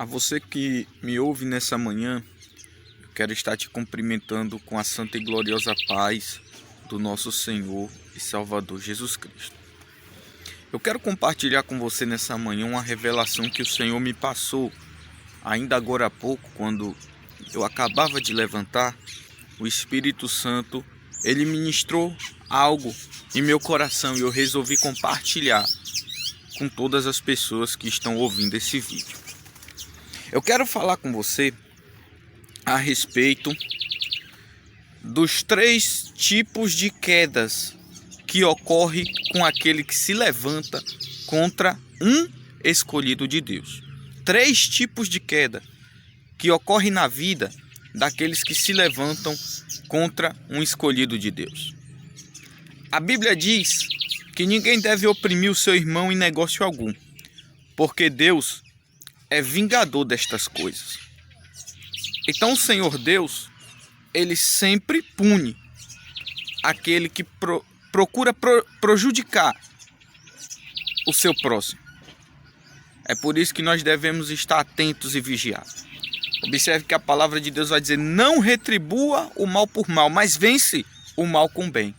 A você que me ouve nessa manhã, eu quero estar te cumprimentando com a santa e gloriosa paz do nosso Senhor e Salvador Jesus Cristo. Eu quero compartilhar com você nessa manhã uma revelação que o Senhor me passou ainda agora há pouco, quando eu acabava de levantar. O Espírito Santo, ele ministrou algo em meu coração e eu resolvi compartilhar com todas as pessoas que estão ouvindo esse vídeo. Eu quero falar com você a respeito dos 3 tipos de quedas que ocorrem com aquele que se levanta contra um escolhido de Deus. 3 tipos de queda que ocorrem na vida daqueles que se levantam contra um escolhido de Deus. A Bíblia diz que ninguém deve oprimir o seu irmão em negócio algum, porque Deus é vingador destas coisas. Então o Senhor Deus, ele sempre pune aquele que procura prejudicar o seu próximo. É por isso que nós devemos estar atentos e vigiar. Observe que a palavra de Deus vai dizer: não retribua o mal por mal, mas vence o mal com o bem.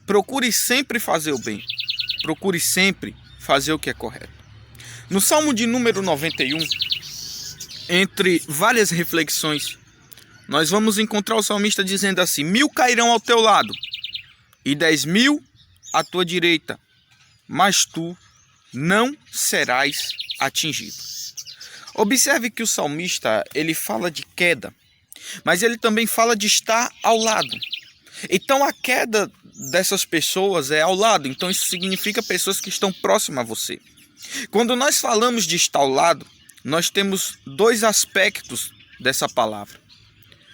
Procure sempre fazer o bem. Procure sempre fazer o que é correto. No Salmo de número 91, entre várias reflexões, nós vamos encontrar o salmista dizendo assim: 1000 cairão ao teu lado e 10.000 à tua direita, mas tu não serás atingido. Observe que o salmista, ele fala de queda, mas ele também fala de estar ao lado. Então a queda dessas pessoas é ao lado, então isso significa pessoas que estão próximas a você. Quando nós falamos de estar ao lado, nós temos 2 aspectos dessa palavra.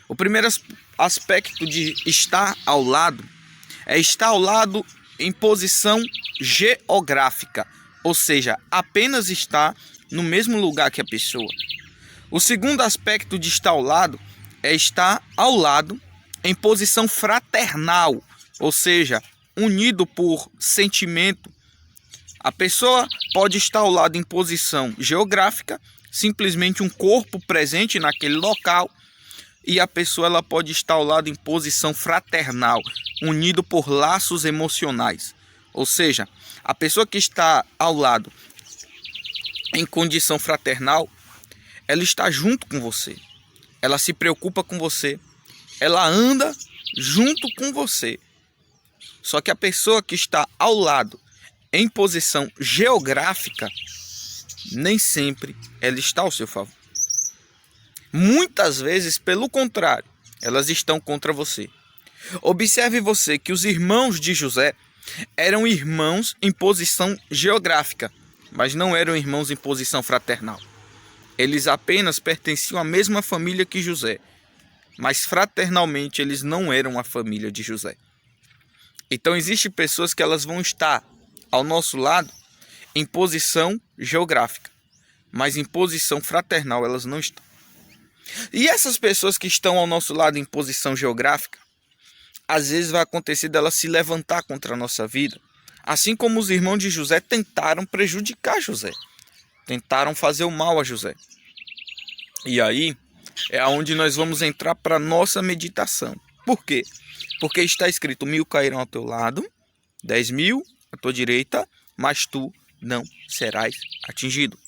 O primeiro aspecto de estar ao lado é estar ao lado em posição geográfica, ou seja, apenas estar no mesmo lugar que a pessoa. O segundo aspecto de estar ao lado é estar ao lado em posição fraternal, ou seja, unido por sentimento. A pessoa pode estar ao lado em posição geográfica, simplesmente um corpo presente naquele local, e a pessoa ela pode estar ao lado em posição fraternal, unido por laços emocionais. Ou seja, a pessoa que está ao lado em condição fraternal, ela está junto com você, ela se preocupa com você, ela anda junto com você. Só que a pessoa que está ao lado em posição geográfica, nem sempre ela está ao seu favor. Muitas vezes, pelo contrário, elas estão contra você. Observe você que os irmãos de José eram irmãos em posição geográfica, mas não eram irmãos em posição fraternal. Eles apenas pertenciam à mesma família que José, mas fraternalmente eles não eram a família de José. Então existem pessoas que elas vão estar ao nosso lado em posição geográfica, mas em posição fraternal elas não estão. E essas pessoas que estão ao nosso lado em posição geográfica, às vezes vai acontecer delas se levantar contra a nossa vida, assim como os irmãos de José tentaram prejudicar José, tentaram fazer o mal a José. E aí é onde nós vamos entrar para a nossa meditação. Por quê? Porque está escrito: 1000 cairão ao teu lado, 10.000 à tua direita, mas tu não serás atingido.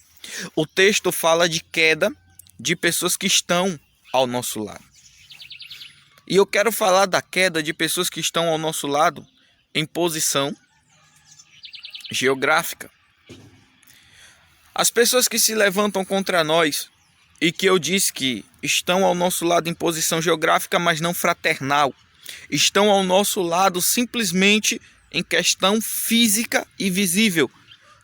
O texto fala de queda de pessoas que estão ao nosso lado. E eu quero falar da queda de pessoas que estão ao nosso lado em posição geográfica. As pessoas que se levantam contra nós e que eu disse que estão ao nosso lado em posição geográfica, mas não fraternal, estão ao nosso lado simplesmente em questão física e visível,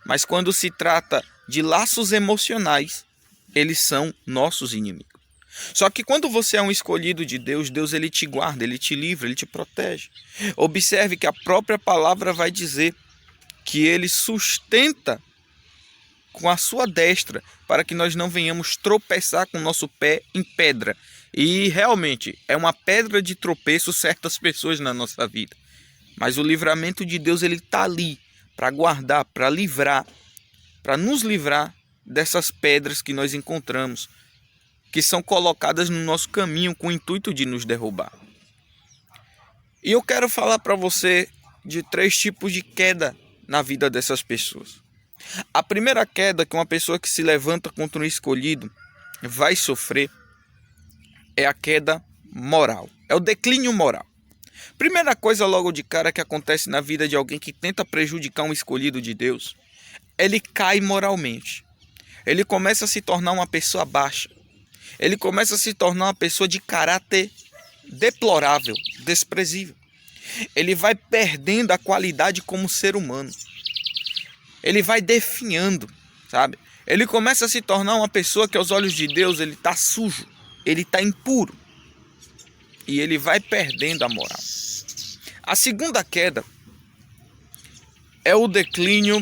mas quando se trata de laços emocionais, eles são nossos inimigos. Só que quando você é um escolhido de Deus, Deus ele te guarda, ele te livra, ele te protege. Observe que a própria palavra vai dizer que ele sustenta com a sua destra para que nós não venhamos tropeçar com o nosso pé em pedra. E realmente é uma pedra de tropeço certas pessoas na nossa vida. Mas o livramento de Deus ele está ali para guardar, para livrar, para nos livrar dessas pedras que nós encontramos, que são colocadas no nosso caminho com o intuito de nos derrubar. E eu quero falar para você de 3 tipos de queda na vida dessas pessoas. A primeira queda que uma pessoa que se levanta contra um escolhido vai sofrer é a queda moral, é o declínio moral. Primeira coisa logo de cara que acontece na vida de alguém que tenta prejudicar um escolhido de Deus, ele cai moralmente. Ele começa a se tornar uma pessoa baixa. Ele começa a se tornar uma pessoa de caráter deplorável, desprezível. Ele vai perdendo a qualidade como ser humano. Ele vai definhando, sabe? Ele começa a se tornar uma pessoa que aos olhos de Deus ele está sujo, ele está impuro. E ele vai perdendo a moral. A segunda queda é o declínio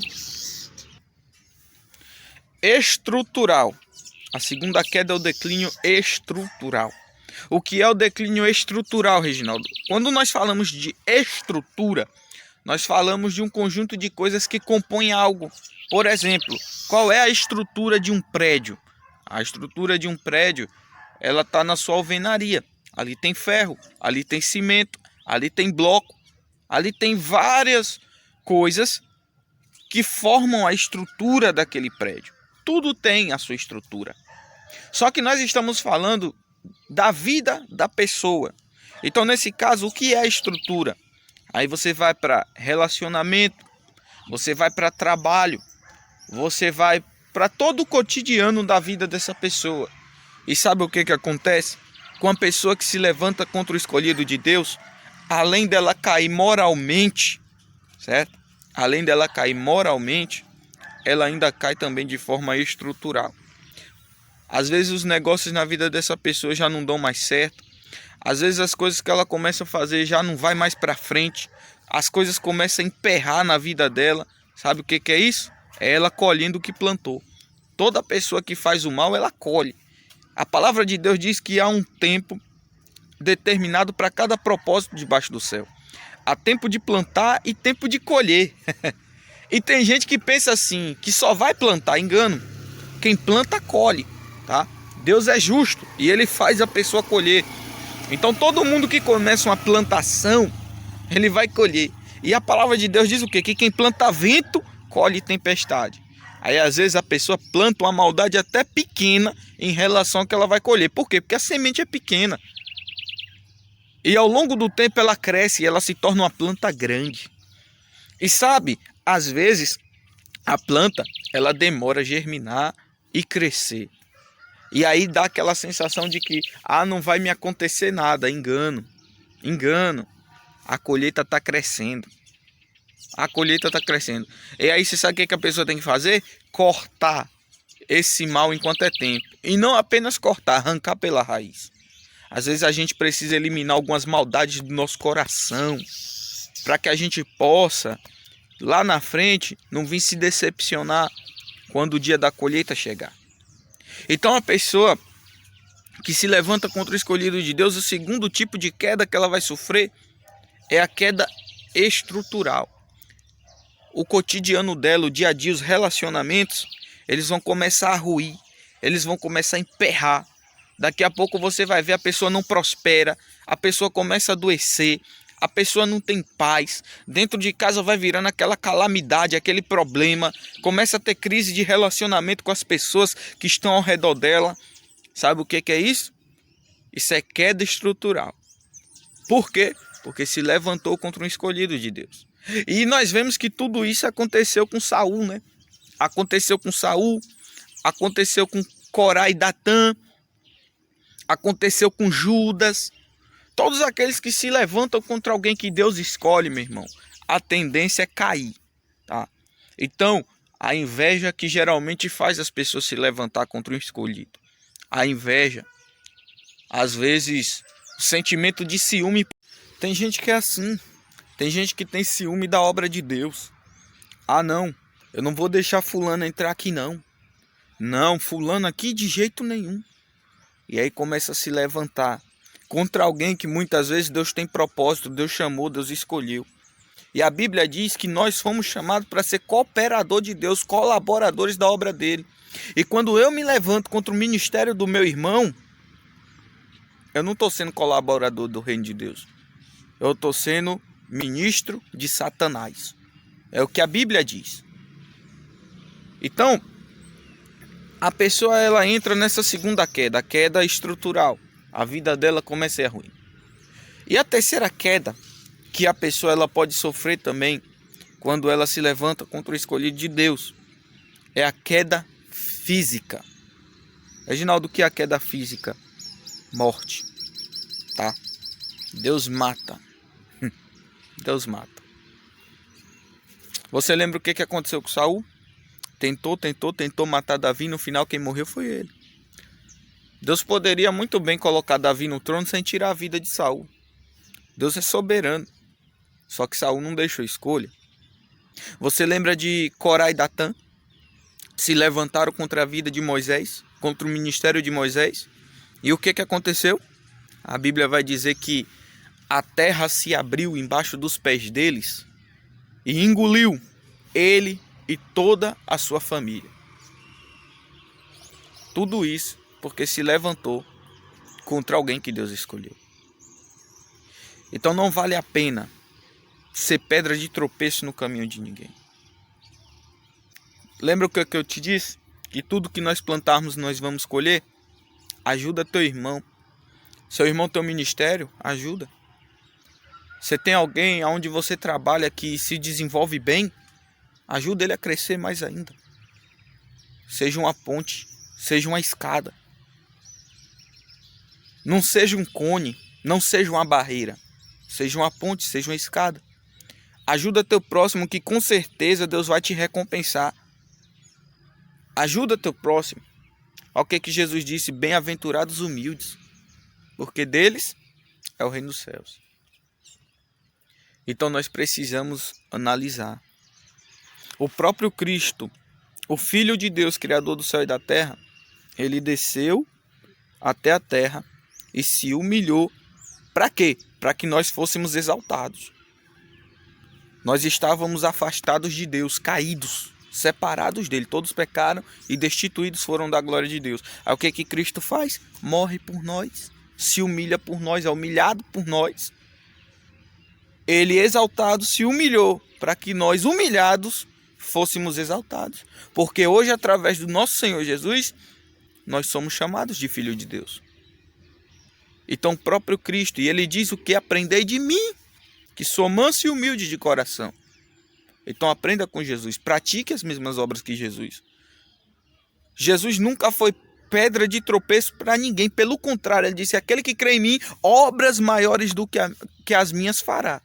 estrutural. A segunda queda é o declínio estrutural. O que é o declínio estrutural, Reginaldo? Quando nós falamos de estrutura, nós falamos de um conjunto de coisas que compõem algo. Por exemplo, qual é a estrutura de um prédio? A estrutura de um prédio, ela está na sua alvenaria. Ali tem ferro, ali tem cimento, ali tem bloco, ali tem várias coisas que formam a estrutura daquele prédio. Tudo tem a sua estrutura. Só que nós estamos falando da vida da pessoa. Então, nesse caso, o que é a estrutura? Aí você vai para relacionamento, você vai para trabalho, você vai para todo o cotidiano da vida dessa pessoa. E sabe o que acontece? Com a pessoa que se levanta contra o escolhido de Deus, além dela cair moralmente, certo? Além dela cair moralmente, ela ainda cai também de forma estrutural. Às vezes os negócios na vida dessa pessoa já não dão mais certo. Às vezes as coisas que ela começa a fazer já não vai mais para frente. As coisas começam a emperrar na vida dela. Sabe o que é isso? É ela colhendo o que plantou. Toda pessoa que faz o mal, ela colhe. A palavra de Deus diz que há um tempo determinado para cada propósito debaixo do céu. Há tempo de plantar e tempo de colher. E tem gente que pensa assim, que só vai plantar, engano. Quem planta, colhe, tá? Deus é justo e ele faz a pessoa colher. Então todo mundo que começa uma plantação, ele vai colher. E a palavra de Deus diz o quê? Que quem planta vento, colhe tempestade. Aí às vezes a pessoa planta uma maldade até pequena em relação ao que ela vai colher. Por quê? Porque a semente é pequena. E ao longo do tempo ela cresce e ela se torna uma planta grande. E sabe, às vezes a planta ela demora a germinar e crescer. E aí dá aquela sensação de que não vai me acontecer nada. Engano. A colheita está crescendo. A colheita está crescendo. E aí você sabe o que a pessoa tem que fazer? Cortar esse mal enquanto é tempo. E não apenas cortar, arrancar pela raiz. Às vezes a gente precisa eliminar algumas maldades do nosso coração, para que a gente possa, lá na frente, não vir se decepcionar quando o dia da colheita chegar. Então a pessoa que se levanta contra o escolhido de Deus, o segundo tipo de queda que ela vai sofrer é a queda estrutural. O cotidiano dela, o dia a dia, os relacionamentos, eles vão começar a ruir, eles vão começar a emperrar. Daqui a pouco você vai ver a pessoa não prospera, a pessoa começa a adoecer, a pessoa não tem paz, dentro de casa vai virando aquela calamidade, aquele problema, começa a ter crise de relacionamento com as pessoas que estão ao redor dela. Sabe o que é isso? Isso é queda estrutural. Por quê? Porque se levantou contra um escolhido de Deus. E nós vemos que tudo isso aconteceu com Saul, né? Aconteceu com Saul, aconteceu com Corá e Datã, aconteceu com Judas. Todos aqueles que se levantam contra alguém que Deus escolhe, meu irmão, a tendência é cair, tá? Então, a inveja que geralmente faz as pessoas se levantar contra um escolhido. A inveja, às vezes, o sentimento de ciúme. Tem gente que é assim. Tem gente que tem ciúme da obra de Deus. Não, eu não vou deixar fulano entrar aqui não. Não, fulano aqui de jeito nenhum. E aí começa a se levantar contra alguém que muitas vezes Deus tem propósito, Deus chamou, Deus escolheu. E a Bíblia diz que nós fomos chamados para ser cooperador de Deus, colaboradores da obra dele. E quando eu me levanto contra o ministério do meu irmão, eu não estou sendo colaborador do reino de Deus. Eu estou sendo ministro de Satanás. É o que a Bíblia diz. Então, a pessoa ela entra nessa segunda queda, a queda estrutural. A vida dela começa a ser ruim. E a terceira queda, que a pessoa ela pode sofrer também quando ela se levanta contra o escolhido de Deus, é a queda física. Reginaldo, o que é a queda física? Morte, tá? Deus mata. Deus mata. Você lembra o que aconteceu com Saul? Tentou matar Davi, no final quem morreu foi ele. Deus poderia muito bem colocar Davi no trono sem tirar a vida de Saul. Deus é soberano. Só que Saul não deixou escolha. Você lembra de Corá e Datã? Se levantaram contra a vida de Moisés, contra o ministério de Moisés. E o que aconteceu? A Bíblia vai dizer que a terra se abriu embaixo dos pés deles e engoliu ele e toda a sua família. Tudo isso porque se levantou contra alguém que Deus escolheu. Então não vale a pena ser pedra de tropeço no caminho de ninguém. Lembra o que eu te disse? Que tudo que nós plantarmos nós vamos colher? Ajuda teu irmão. Seu irmão tem um ministério? Ajuda. Você tem alguém onde você trabalha que se desenvolve bem? Ajuda ele a crescer mais ainda. Seja uma ponte, seja uma escada. Não seja um cone, não seja uma barreira. Seja uma ponte, seja uma escada. Ajuda teu próximo que com certeza Deus vai te recompensar. Ajuda teu próximo. Olha o que Jesus disse: bem-aventurados humildes, porque deles é o reino dos céus. Então nós precisamos analisar. O próprio Cristo, o Filho de Deus, Criador do céu e da terra, ele desceu até a terra e se humilhou. Para quê? Para que nós fôssemos exaltados. Nós estávamos afastados de Deus, caídos, separados dele. Todos pecaram e destituídos foram da glória de Deus. Aí o que Cristo faz? Morre por nós, se humilha por nós, é humilhado por nós. Ele exaltado se humilhou para que nós humilhados fôssemos exaltados. Porque hoje, através do nosso Senhor Jesus, nós somos chamados de filho de Deus. Então o próprio Cristo, e ele diz o que? Aprendei de mim, que sou manso e humilde de coração. Então aprenda com Jesus, pratique as mesmas obras que Jesus. Jesus nunca foi pedra de tropeço para ninguém, pelo contrário, ele disse: aquele que crê em mim, obras maiores do que as minhas fará.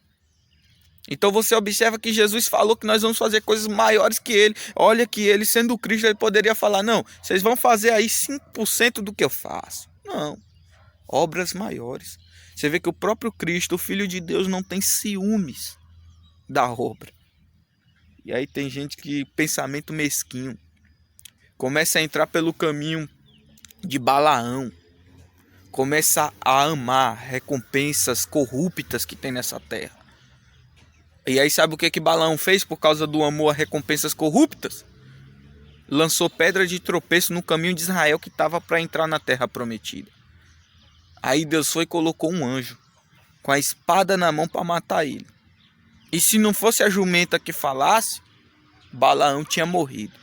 Então você observa que Jesus falou que nós vamos fazer coisas maiores que ele. Olha que ele, sendo Cristo, ele poderia falar: não, vocês vão fazer aí 5% do que eu faço. Não, obras maiores. Você vê que o próprio Cristo, o Filho de Deus, não tem ciúmes da obra. E aí tem gente que, pensamento mesquinho, começa a entrar pelo caminho de Balaão, começa a amar recompensas corruptas que tem nessa terra. E aí sabe o que Balaão fez por causa do amor a recompensas corruptas? Lançou pedra de tropeço no caminho de Israel que estava para entrar na terra prometida. Aí Deus foi e colocou um anjo com a espada na mão para matar ele. E se não fosse a jumenta que falasse, Balaão tinha morrido.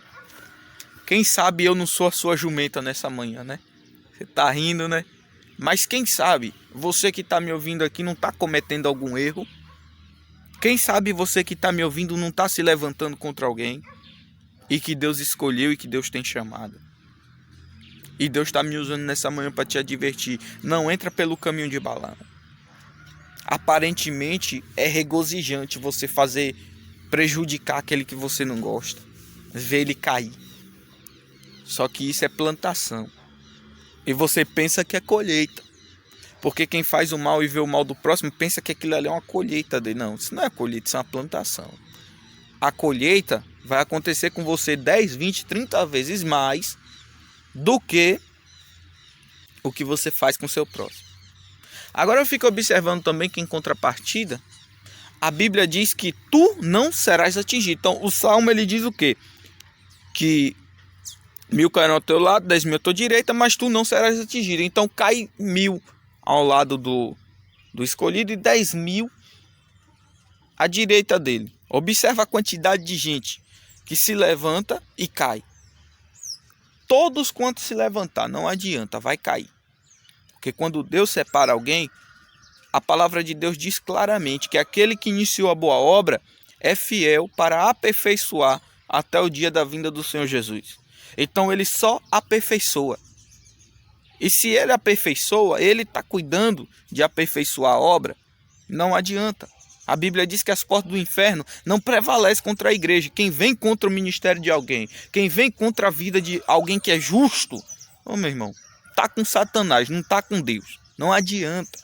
Quem sabe eu não sou a sua jumenta nessa manhã, né? Você tá rindo, né? Mas quem sabe você que está me ouvindo aqui não está cometendo algum erro? Quem sabe você que está me ouvindo não está se levantando contra alguém e que Deus escolheu e que Deus tem chamado? E Deus está me usando nessa manhã para te advertir. Não entra pelo caminho de Balaão. Aparentemente é regozijante você prejudicar aquele que você não gosta. Ver ele cair. Só que isso é plantação. E você pensa que é colheita. Porque quem faz o mal e vê o mal do próximo pensa que aquilo ali é uma colheita dele. Não, isso não é colheita, isso é uma plantação. A colheita vai acontecer com você 10, 20, 30 vezes mais do que o que você faz com o seu próximo. Agora eu fico observando também que em contrapartida, a Bíblia diz que tu não serás atingido. Então o Salmo ele diz o quê? Que 1000 cairão ao teu lado, 10.000 à tua direita, mas tu não serás atingido. Então cai 1000 ao lado do escolhido e 10.000 à direita dele. Observa a quantidade de gente que se levanta e cai. Todos quantos se levantar, não adianta, vai cair. Porque quando Deus separa alguém, a palavra de Deus diz claramente que aquele que iniciou a boa obra é fiel para aperfeiçoar até o dia da vinda do Senhor Jesus. Então ele só aperfeiçoa. E se ele aperfeiçoa, ele está cuidando de aperfeiçoar a obra, não adianta. A Bíblia diz que as portas do inferno não prevalecem contra a igreja. Quem vem contra o ministério de alguém, quem vem contra a vida de alguém que é justo, ô meu irmão, tá com Satanás, não tá com Deus. Não adianta.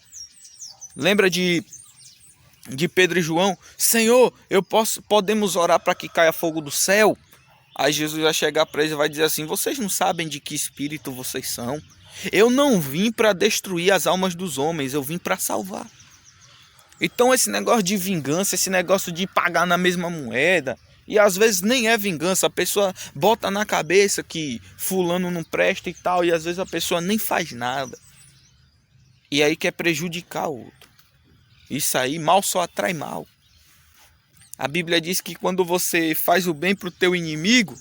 Lembra de Pedro e João? Senhor, podemos orar para que caia fogo do céu? Aí Jesus vai chegar para eles e vai dizer assim: vocês não sabem de que espírito vocês são? Eu não vim para destruir as almas dos homens, eu vim para salvar. Então esse negócio de vingança, esse negócio de pagar na mesma moeda, e às vezes nem é vingança, a pessoa bota na cabeça que fulano não presta e tal, e às vezes a pessoa nem faz nada. E aí quer prejudicar o outro. Isso aí, mal só atrai mal. A Bíblia diz que quando você faz o bem para o teu inimigo,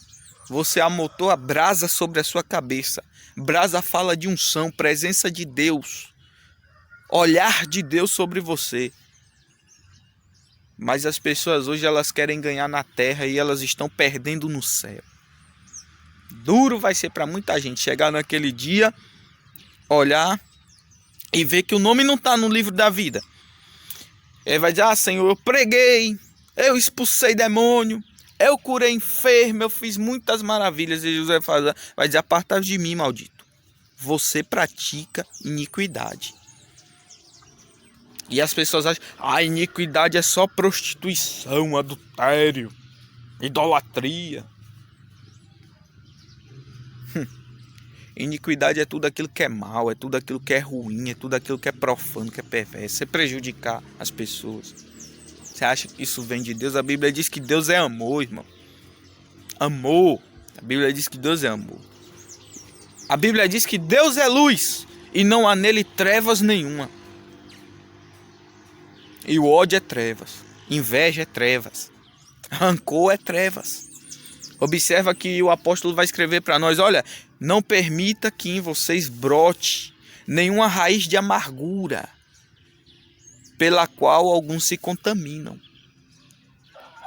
você amontoa brasa sobre a sua cabeça. Brasa fala de unção, presença de Deus, olhar de Deus sobre você. Mas as pessoas hoje elas querem ganhar na terra e elas estão perdendo no céu. Duro vai ser para muita gente chegar naquele dia, olhar e ver que o nome não está no livro da vida. Ele vai dizer: ah, Senhor, eu preguei, eu expulsei demônio, eu curei enfermo, eu fiz muitas maravilhas. E Jesus vai dizer: apartai-vos de mim, maldito. Você pratica iniquidade. E as pessoas acham: a iniquidade é só prostituição, adultério, idolatria. Iniquidade é tudo aquilo que é mal, é tudo aquilo que é ruim, é tudo aquilo que é profano, que é perverso. É prejudicar as pessoas. Você acha que isso vem de Deus? A Bíblia diz que Deus é amor, irmão. Amor. A Bíblia diz que Deus é amor. A Bíblia diz que Deus é luz e não há nele trevas nenhuma. E o ódio é trevas, inveja é trevas, rancor é trevas. Observa que o apóstolo vai escrever para nós: olha, não permita que em vocês brote nenhuma raiz de amargura, pela qual alguns se contaminam.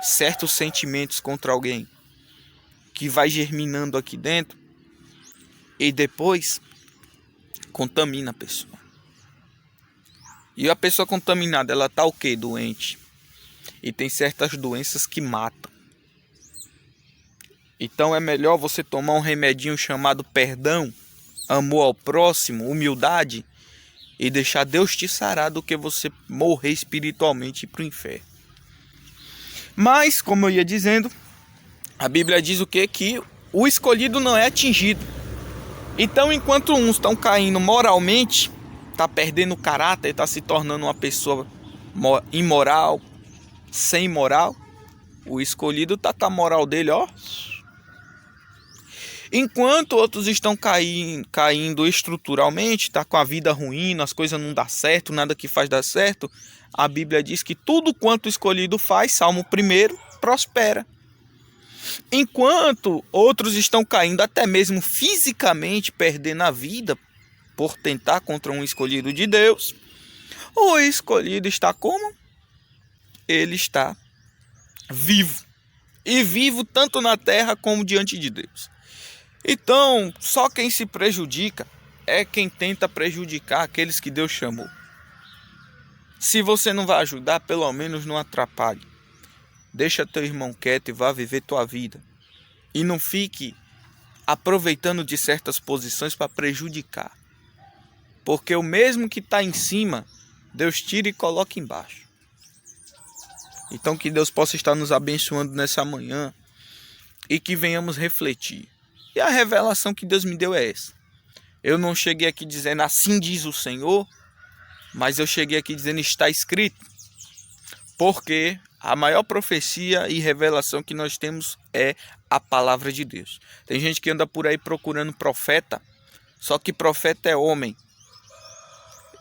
Certos sentimentos contra alguém que vai germinando aqui dentro e depois contamina a pessoa. E a pessoa contaminada, ela tá o quê? Doente. E tem certas doenças que matam. Então é melhor você tomar um remedinho chamado perdão, amor ao próximo, humildade, e deixar Deus te sarar do que você morrer espiritualmente e ir para o inferno. Mas, como eu ia dizendo, a Bíblia diz o quê? Que o escolhido não é atingido. Então, enquanto uns estão caindo moralmente, está perdendo o caráter, está se tornando uma pessoa imoral, sem moral, o escolhido está com a moral dele, ó. Enquanto outros estão caindo estruturalmente, está com a vida ruim, as coisas não dão certo, nada que faz dar certo, a Bíblia diz que tudo quanto o escolhido faz, Salmo 1, prospera. Enquanto outros estão caindo até mesmo fisicamente, perdendo a vida por tentar contra um escolhido de Deus, o escolhido está como? Ele está vivo. E vivo tanto na terra como diante de Deus. Então, só quem se prejudica é quem tenta prejudicar aqueles que Deus chamou. Se você não vai ajudar, pelo menos não atrapalhe. Deixa teu irmão quieto e vá viver tua vida. E não fique aproveitando de certas posições para prejudicar. Porque o mesmo que está em cima, Deus tira e coloca embaixo. Então que Deus possa estar nos abençoando nessa manhã e que venhamos refletir. E a revelação que Deus me deu é essa. Eu não cheguei aqui dizendo assim diz o Senhor, mas eu cheguei aqui dizendo está escrito. Porque a maior profecia e revelação que nós temos é a palavra de Deus. Tem gente que anda por aí procurando profeta, só que profeta é homem.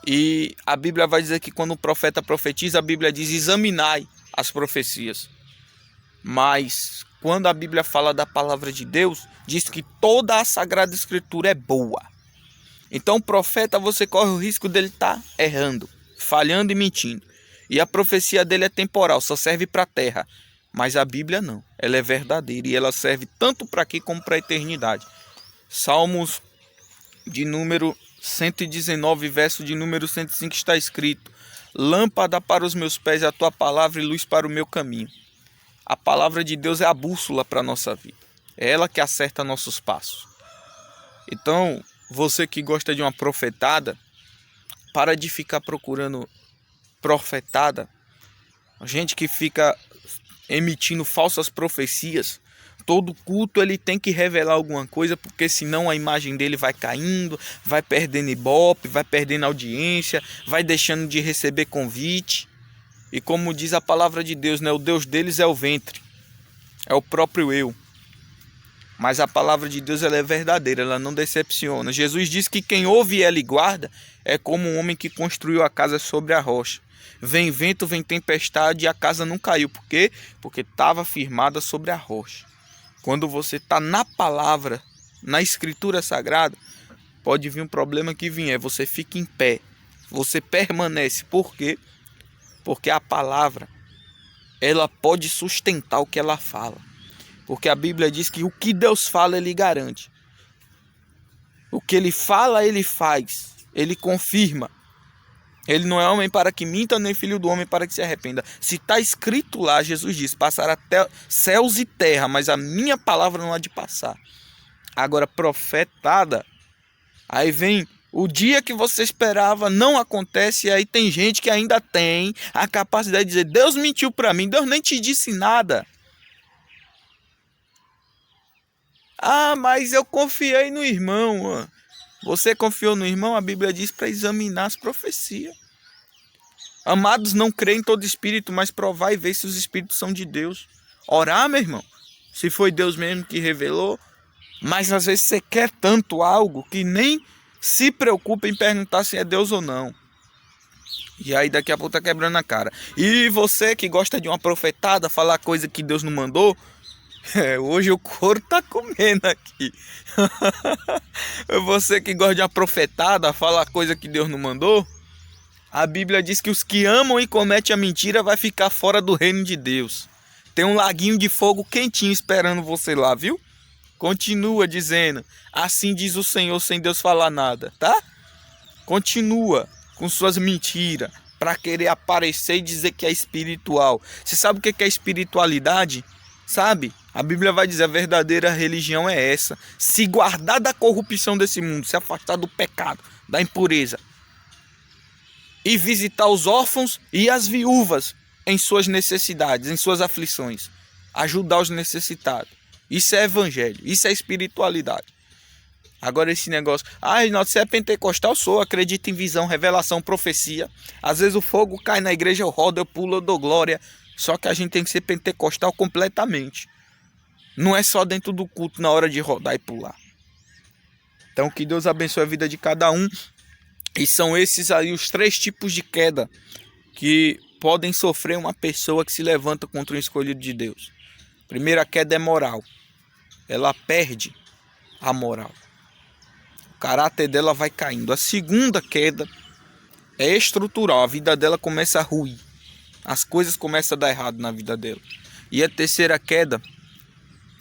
E a Bíblia vai dizer que quando o profeta profetiza, a Bíblia diz: examinai as profecias. Mas quando a Bíblia fala da palavra de Deus, diz que toda a Sagrada Escritura é boa. Então o profeta, você corre o risco dele estar errando, falhando e mentindo. E a profecia dele é temporal, só serve para a terra. Mas a Bíblia não, ela é verdadeira e ela serve tanto para aqui como para a eternidade. Salmos de número 119, verso de número 105 está escrito: lâmpada para os meus pés é a tua palavra e luz para o meu caminho. A palavra de Deus é a bússola para a nossa vida. É ela que acerta nossos passos. Então, você que gosta de uma profetada, para de ficar procurando profetada. Gente que fica emitindo falsas profecias. Todo culto ele tem que revelar alguma coisa, porque senão a imagem dele vai caindo, vai perdendo ibope, vai perdendo audiência, vai deixando de receber convite. E como diz a palavra de Deus, né? O Deus deles é o ventre, é o próprio eu. Mas a palavra de Deus ela é verdadeira, ela não decepciona. Jesus diz que quem ouve ela e guarda é como um homem que construiu a casa sobre a rocha. Vem vento, vem tempestade e a casa não caiu. Por quê? Porque estava firmada sobre a rocha. Quando você está na palavra, na escritura sagrada, pode vir um problema que vier, você fica em pé, você permanece. Por quê? Porque a palavra, ela pode sustentar o que ela fala. Porque a Bíblia diz que o que Deus fala, Ele garante. O que Ele fala, Ele faz. Ele confirma. Ele não é homem para que minta, nem filho do homem para que se arrependa. Se está escrito lá, Jesus diz: passará até céus e terra, mas a minha palavra não há de passar. Agora, profetada, aí vem o dia que você esperava, não acontece, e aí tem gente que ainda tem a capacidade de dizer: Deus mentiu para mim, Deus nem te disse nada. Ah, mas eu confiei no irmão. Você confiou no irmão? A Bíblia diz para examinar as profecias. Amados, não creem em todo espírito, mas provar e ver se os espíritos são de Deus. Orar, meu irmão, se foi Deus mesmo que revelou. Mas às vezes você quer tanto algo que nem se preocupa em perguntar se é Deus ou não. E aí daqui a pouco tá quebrando a cara. E você que gosta de uma profetada, falar coisa que Deus não mandou, hoje o couro tá comendo aqui. Você que gosta de uma profetada, falar coisa que Deus não mandou, a Bíblia diz que os que amam e cometem a mentira vai ficar fora do reino de Deus. Tem um laguinho de fogo quentinho esperando você lá, viu? Continua dizendo: assim diz o Senhor, sem Deus falar nada, tá? Continua com suas mentiras para querer aparecer e dizer que é espiritual. Você sabe o que é espiritualidade? Sabe? A Bíblia vai dizer: a verdadeira religião é essa: se guardar da corrupção desse mundo, se afastar do pecado, da impureza, e visitar os órfãos e as viúvas em suas necessidades, em suas aflições, ajudar os necessitados. Isso é evangelho, isso é espiritualidade. Agora esse negócio: Reinaldo, você é pentecostal? Sou, acredito em visão, revelação, profecia. Às vezes o fogo cai na igreja, eu rodo, eu pulo, eu dou glória. Só que a gente tem que ser pentecostal completamente. Não é só dentro do culto, na hora de rodar e pular. Então que Deus abençoe a vida de cada um. E são esses aí os 3 tipos de queda que podem sofrer uma pessoa que se levanta contra um escolhido de Deus. A primeira queda é moral. Ela perde a moral. O caráter dela vai caindo. A segunda queda é estrutural. A vida dela começa a ruir. As coisas começam a dar errado na vida dela. E a terceira queda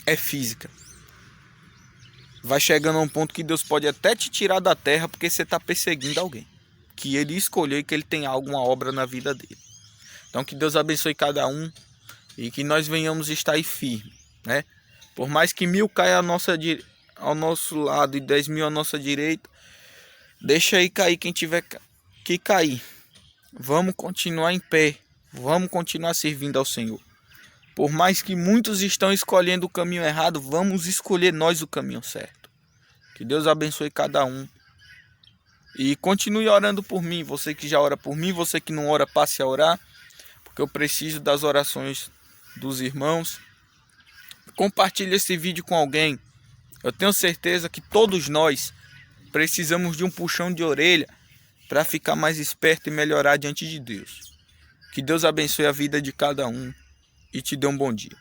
é física. Vai chegando a um ponto que Deus pode até te tirar da terra porque você está perseguindo alguém que Ele escolheu e que Ele tem alguma obra na vida dele. Então que Deus abençoe cada um e que nós venhamos estar aí firme, né? Por mais que 1000 caia ao nosso lado e 10.000 à nossa direita, deixa aí cair quem tiver que cair. Vamos continuar em pé, vamos continuar servindo ao Senhor. Por mais que muitos estão escolhendo o caminho errado, vamos escolher nós o caminho certo. Que Deus abençoe cada um. E continue orando por mim. Você que já ora por mim, você que não ora, passe a orar. que eu preciso das orações dos irmãos. Compartilhe esse vídeo com alguém. Eu tenho certeza que todos nós precisamos de um puxão de orelha para ficar mais esperto e melhorar diante de Deus. Que Deus abençoe a vida de cada um e te dê um bom dia.